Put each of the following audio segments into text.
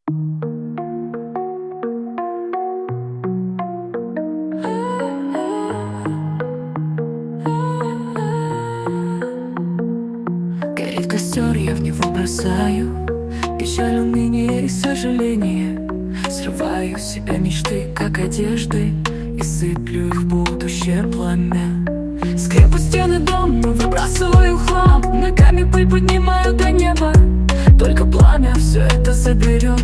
Горит костер, я в него бросаю печаль, уныние и сожаление. Срываю с себя мечты, как одежды, и сыплю их в будущее пламя. Скрипут стены дома, выбрасываю хлам, ногами пыль поднимаю до неба. Только пламя все это заберет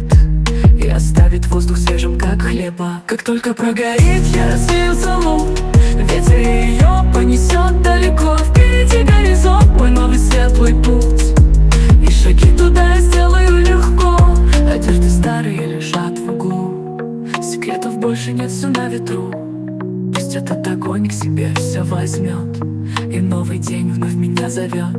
и оставит воздух свежим, как хлеба. Как только прогорит, я развею золу, ветер ее понесет далеко. Впереди горизонт, мой новый светлый путь, и шаги туда я сделаю легко. Одежды старые лежат в углу, секретов больше нет, все на ветру. Пусть этот огонь к себе все возьмет, и новый день вновь меня зовет.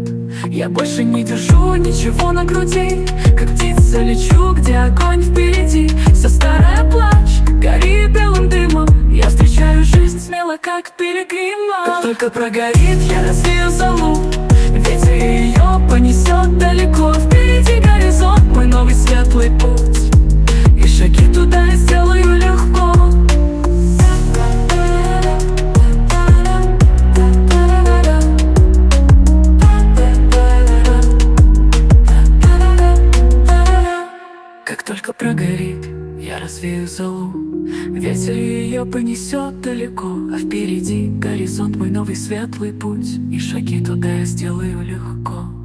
Я больше не держу ничего на груди, как птица лечу, где огонь впереди. Вся старая плачь, гори белым дымом, я встречаю жизнь смело, как пилигрима. Как только прогорит, я развею золу, ветер ее понесет далеко. Впереди горизонт, мой новый светлый путь, и шаги туда я сделаю легко. Как только прогорит, я развею золу, ветер ее понесет далеко. А впереди горизонт, мой новый светлый путь, и шаги туда я сделаю легко.